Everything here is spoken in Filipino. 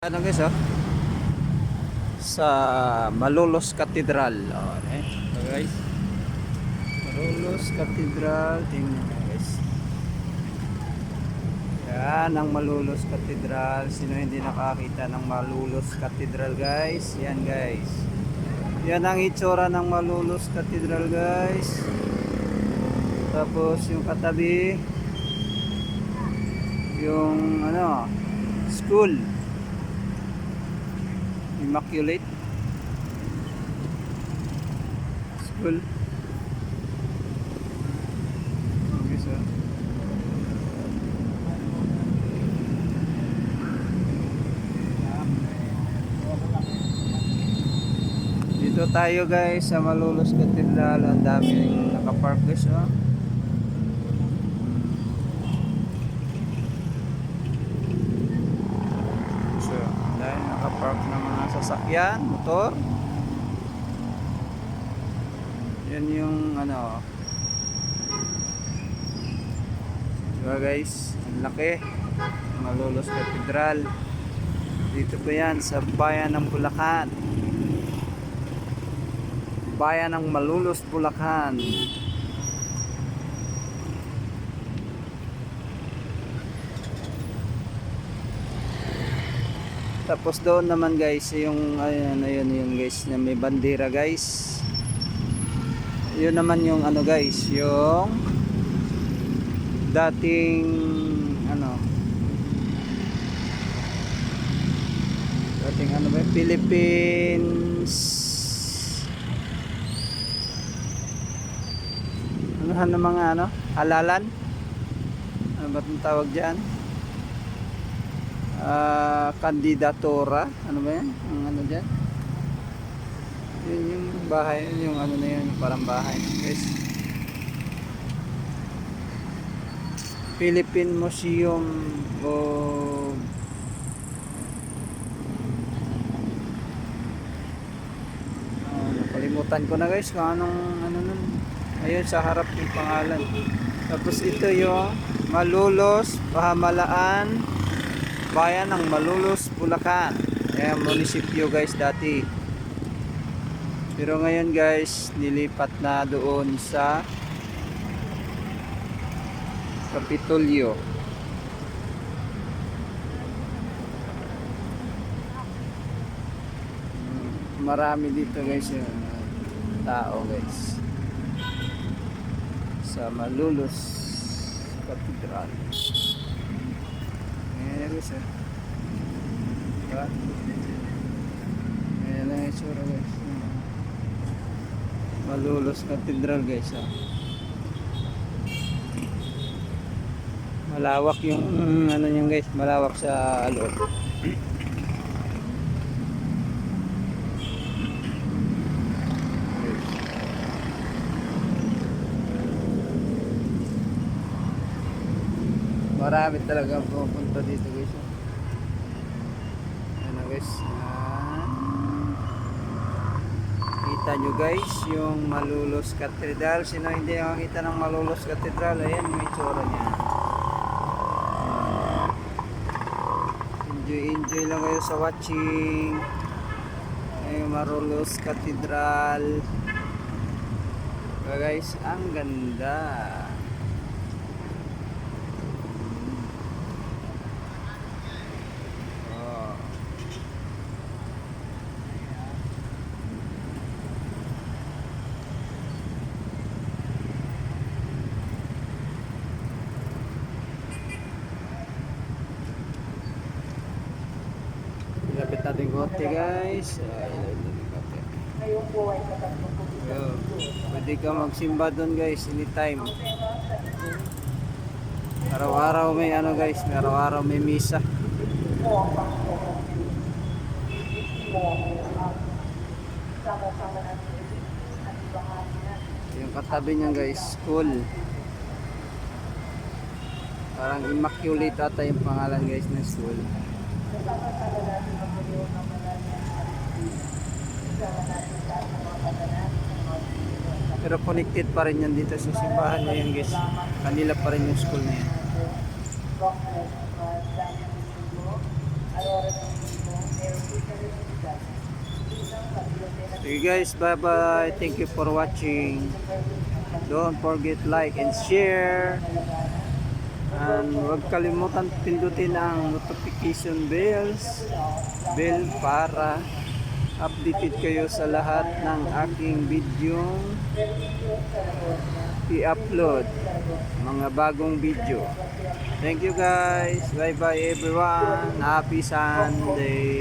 Ano guys, sa Malolos Cathedral. So guys, Malolos Cathedral, tingnan nyo guys. Yan ang Malolos Cathedral. Sino hindi nakakita ng Malolos Cathedral guys? Yan guys. Yan ang itsura ng Malolos Cathedral guys. Tapos yung katabi, yung school. Immaculate School. Okay, so dito tayo guys sa Malolos Cathedral. Ang daming nakapark guys, So dahil nakapark na mga sasakyan, motor. Yan yung diba guys, ang laki Malolos Cathedral. Dito po yan sa bayan ng Bulacan, bayan ng Malolos, Bulacan. Tapos doon naman guys yung ayun yung guys na may bandera guys. Yun naman yung guys, yung dating Philippines mga halalan. Ano ba itong tawag dyan? Kandidatura. Ano ba yan? Ang dyan? Yun yung bahay. Yung na yun. Parang bahay. Guys. Philippine Museum of nakalimutan ko na guys kung anong nun. Ayun sa harap yung pangalan. Tapos ito yung Malolos, Pamahalaan, bayan ng Malolos, Bulacan. Ayan, munisipyo guys dati. Pero ngayon guys, nilipat na doon sa Kapitolyo. Marami dito guys yung tao guys sa Malolos Cathedral. Ayan guys, diba? Ayan ang itsura guys, Malolos Cathedral guys, malawak yung niyan guys, malawak sa loob. Marami talaga pupunta dito guys. Ano guys, kita nyo guys yung Malolos Cathedral. Sino hindi nakakita ng Malolos Cathedral? Ayan yung itsura niya. Enjoy lang kayo sa watching. Ayan yung Malolos Cathedral. Guys, ang ganda. Lapit natin kote guys. Ngayon po ay katatlong po. Pwede ka magsimba doon guys anytime. Araw-araw may guys, araw-araw may misa. Yung katabi niyan guys, school. Parang Immaculate ata yung pangalan guys ng school. Pero connected pa rin yan dito sa simbahan na yan guys. Kanila pa rin yung school na yan. Okay guys, bye bye. Thank you for watching. Don't forget like and share. And huwag kalimutan pindutin ang notification bell para updated kayo sa lahat ng aking video i-upload, mga bagong video. Thank you guys. Bye bye everyone. Happy Sunday.